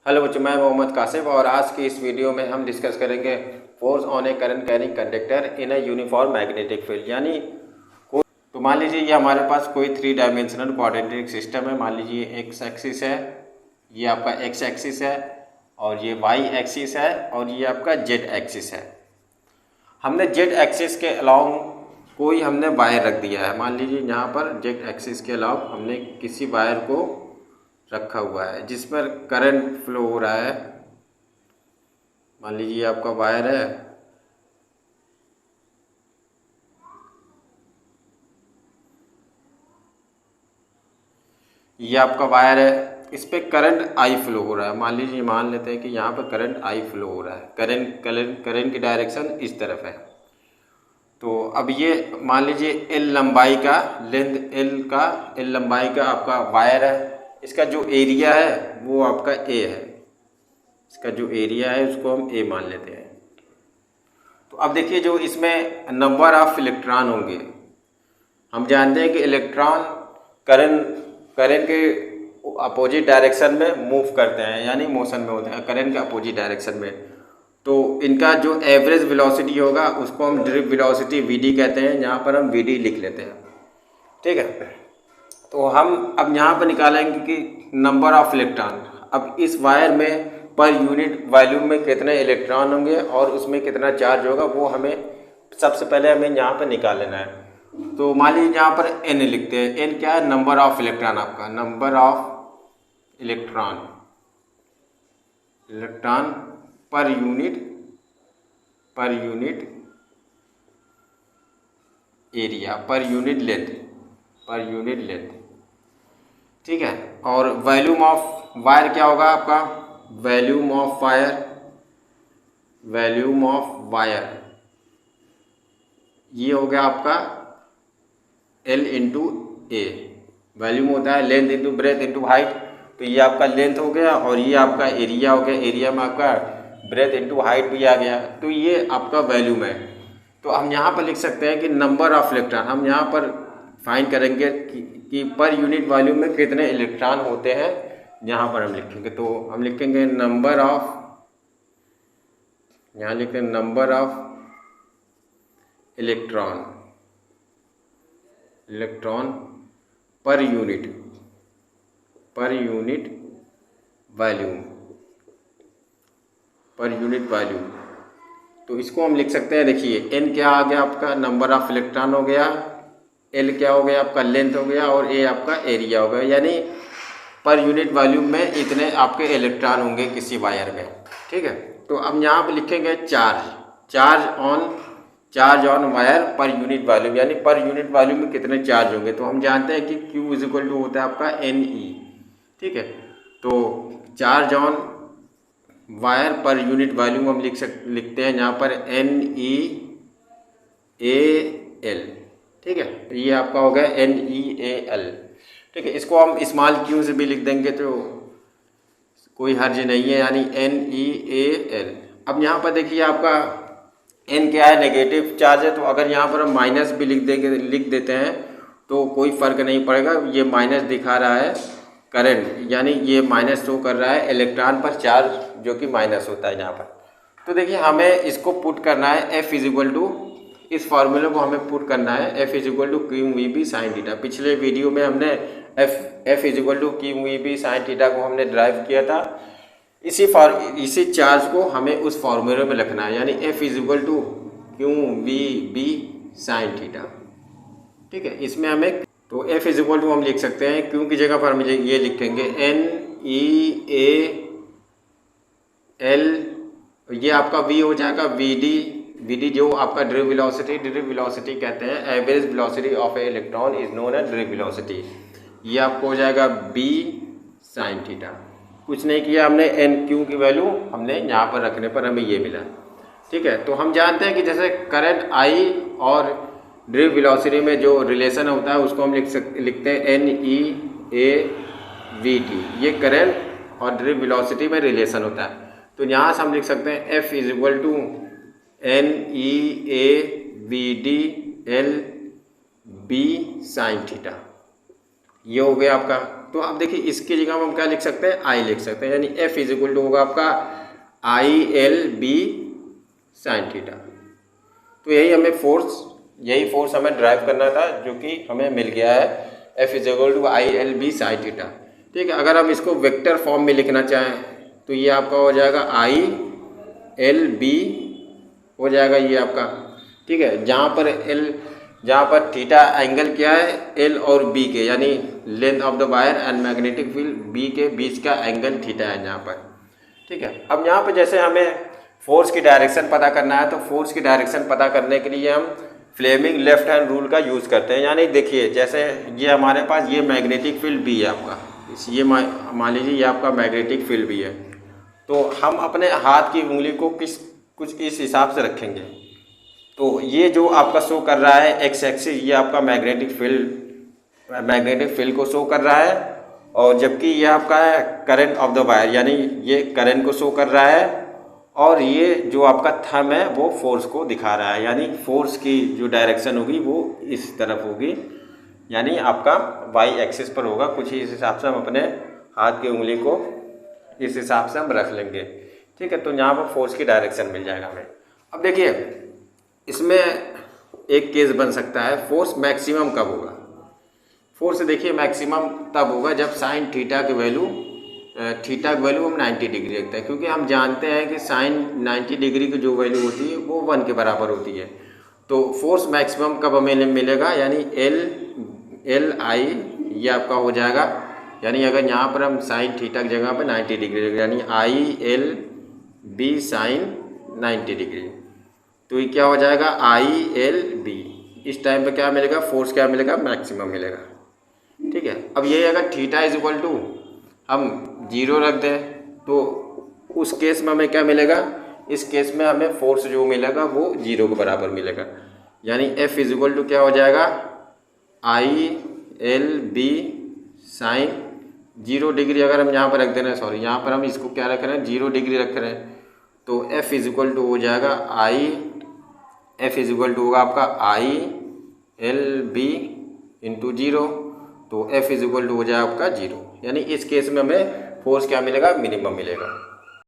Hello बच्चों, मैं मोहम्मद कासिफ और आज की इस वीडियो में हम डिस्कस करेंगे force on A current carrying conductor in a uniform magnetic field. यानी तो मान लीजिए ये हमारे पास कोई 3 डायमेंशनल क्वाड्रेटिक सिस्टम है। मान लीजिए एक्स एक्सिस है, ये आपका एक्स एक्सिस है, और ये वाई एक्सिस है, और ये आपका जेड एक्सिस है। हमने जेड एक्सिस के अलावा कोई हमने वायर रख दिया है। मान लीजिए यहाँ पर जेड एक्सिस के अलावा हमने किसी वायर को रखा हुआ है जिस पर करंट फ्लो हो रहा है। मान लीजिए आपका वायर है, ये आपका वायर है, इस पे करंट आई फ्लो हो रहा है। मान लीजिए मान लेते हैं कि यहाँ पर करंट आई फ्लो हो रहा है, करंट की डायरेक्शन इस तरफ है। तो अब ये मान लीजिए एल लंबाई का एल लंबाई का आपका वायर है। इसका जो एरिया है वो आपका ए है। इसका जो एरिया है उसको हम ए मान लेते हैं। तो अब देखिए जो इसमें नंबर ऑफ इलेक्ट्रॉन होंगे, हम जानते हैं कि इलेक्ट्रॉन करंट के अपोजिट डायरेक्शन में मूव करते हैं, यानी मोशन में होते हैं करंट के अपोजिट डायरेक्शन में। तो इनका जो एवरेज वेलोसिटी होगा उसको हम ड्रिप वेलोसिटी वीडी कहते हैं। यहाँ पर हम वीडी लिख लेते हैं, ठीक है। तो हम अब यहाँ पर निकालेंगे कि नंबर ऑफ इलेक्ट्रॉन। अब इस वायर में पर यूनिट वॉल्यूम में कितने इलेक्ट्रॉन होंगे और उसमें कितना चार्ज होगा वो हमें सबसे पहले हमें यहाँ पर निकाल लेना है। तो मान लीजिए यहाँ पर एन लिखते हैं। एन क्या है? नंबर ऑफ इलेक्ट्रॉन, आपका number of electron per unit area, per unit length, ठीक है। और वॉल्यूम ऑफ वायर क्या होगा आपका? वॉल्यूम ऑफ वायर ये हो गया आपका L इंटू ए। वॉल्यूम होता है length into breadth into height. तो ये आपका लेंथ हो गया और ये आपका एरिया हो गया। एरिया में आपका ब्रेथ इंटू हाइट भी आ गया। तो ये आपका वॉल्यूम है। तो हम यहाँ पर लिख सकते हैं कि नंबर ऑफ इलेक्ट्रॉन, हम यहाँ पर फाइंड करेंगे कि पर यूनिट वॉल्यूम में कितने इलेक्ट्रॉन होते हैं। यहाँ पर हम लिखेंगे, तो हम लिखेंगे नंबर ऑफ, यहाँ लिखेंगे number of electron per unit volume. तो इसको हम लिख सकते हैं, देखिए एन क्या आ गया आपका? नंबर ऑफ इलेक्ट्रॉन हो गया। एल क्या हो गया आपका? लेंथ हो गया। और ए आपका एरिया हो गया। यानी पर यूनिट वॉल्यूम में इतने आपके इलेक्ट्रॉन होंगे किसी वायर में, ठीक है। तो अब यहाँ पर लिखेंगे charge on wire per unit volume, यानी पर यूनिट वॉल्यूम में कितने चार्ज होंगे। तो हम जानते हैं कि Q इक्वल टू होता है आपका NE, ठीक है। तो charge on wire per unit volume हम लिखते हैं यहाँ पर NEAL, ठीक है। तो ये आपका हो गया NEAL, ठीक है। इसको हम स्मॉल q से भी लिख देंगे तो कोई हर्ज नहीं है, यानी NEAL। अब यहाँ पर देखिए आपका n क्या है? नेगेटिव चार्ज है। तो अगर यहाँ पर हम माइनस भी लिख देते हैं तो कोई फर्क नहीं पड़ेगा। ये माइनस दिखा रहा है करंट, यानी ये माइनस शो कर रहा है इलेक्ट्रॉन पर चार्ज, जो कि माइनस होता है यहाँ पर। तो देखिए हमें इसको पुट करना है F इज इक्वल टू, इस फॉर्मूले को हमें पुट करना है F is equal to QVB sine theta. पिछले वीडियो में हमने F is equal to QVB sine theta को हमने ड्राइव किया था। इसी चार्ज को हमें उस फॉर्मूले में लिखना है, यानी F is equal to QVB sine theta, ठीक है। इसमें हमें तो F इज इक्वल टू हम लिख सकते हैं, Q की जगह पर हम ये लिखेंगे NEAL। ये आपका V हो जाएगा VD जो आपका ड्रिप वेलोसिटी कहते हैं। Average velocity of a electron is known as drift velocity. ये आपको हो जाएगा B साइन थीटा। कुछ नहीं किया हमने, NQ की वैल्यू हमने यहाँ पर रखने पर हमें ये मिला, ठीक है। तो हम जानते हैं कि जैसे करंट I और ड्रिप वेलोसिटी में जो रिलेशन होता है उसको हम लिखते हैं NEAVT। ये करंट और ड्रिप वेलोसिटी में रिलेशन होता है। तो यहाँ से हम लिख सकते हैं F is equal to NEAVD LB sine theta. ये हो गया आपका तो अब देखिए इसकी जगह हम क्या लिख सकते हैं, आई लिख सकते हैं, यानी एफ इज इक्वल टू होगा आपका I L B sine theta. तो यही फोर्स हमें ड्राइव करना था, जो कि हमें मिल गया है, F is equal to I L B sine theta. ठीक है, अगर हम इसको वेक्टर फॉर्म में लिखना चाहें तो ये आपका हो जाएगा आई एल बी हो जाएगा ये आपका। ठीक है, जहाँ पर थीटा एंगल क्या है, एल और बी के, यानी length of the wire and magnetic field B के बीच का एंगल थीटा है यहाँ पर। ठीक है, अब यहाँ पर जैसे हमें फोर्स की डायरेक्शन पता करना है, तो फोर्स की डायरेक्शन पता करने के लिए हम फ्लेमिंग लेफ्ट हैंड रूल का यूज़ करते हैं। यानी देखिए जैसे ये हमारे पास ये मैग्नेटिक फील्ड बी है आपका, ये मान लीजिए ये आपका मैग्नेटिक फील्ड भी है, तो हम अपने हाथ की उंगली को कुछ इस हिसाब से रखेंगे। तो ये जो आपका शो कर रहा है एक्स एक्सिस, ये आपका मैग्नेटिक फील्ड को शो कर रहा है, और जबकि ये आपका है करंट ऑफ द वायर, यानी ये करंट को शो कर रहा है, और ये जो आपका थंब है वो फोर्स को दिखा रहा है, यानी फोर्स की जो डायरेक्शन होगी वो इस तरफ होगी, यानी आपका वाई एक्सिस पर होगा। कुछ ही इस हिसाब से हम अपने हाथ की उंगली को इस हिसाब से हम रख लेंगे। ठीक है, तो यहाँ पर फोर्स की डायरेक्शन मिल जाएगा हमें। अब देखिए इसमें एक केस बन सकता है, फोर्स मैक्सिमम कब होगा। फोर्स देखिए मैक्सिमम तब होगा जब साइन थीटा की वैल्यू हम 90 डिग्री रखते हैं, क्योंकि हम जानते हैं कि साइन 90 डिग्री की जो वैल्यू होती है वो 1 के बराबर होती है। तो फोर्स मैक्सिमम कब हमें मिलेगा, यानी एल आई ये आपका हो जाएगा, यानी अगर यहाँ पर हम साइन थीटा की जगह पर 90 डिग्री रखें, यानी I L B sine 90 degree, तो ये क्या हो जाएगा आई एल बी। इस टाइम पे क्या मिलेगा, फोर्स क्या मिलेगा, मैक्सिमम मिलेगा। ठीक है, अब ये अगर थीटा इज इक्वल टू हम 0 रख दें, तो उस केस में हमें क्या मिलेगा, इस केस में हमें फोर्स जो मिलेगा वो 0 के बराबर मिलेगा, यानी एफ इज इक्वल टू क्या हो जाएगा I L B sine 0 degree. अगर हम यहाँ पर रख दे रहे हैं, सॉरी यहाँ पर हम इसको क्या रख रहे हैं, 0 डिग्री रख रहे हैं, तो एफ इज इक्वल टू हो जाएगा एफ इज इक्वल टू होगा आपका आई एल बी इंटू 0, तो एफ इज इक्वल टू हो जाएगा आपका 0, यानी इस केस में हमें फोर्स क्या मिलेगा, मिनिमम मिलेगा।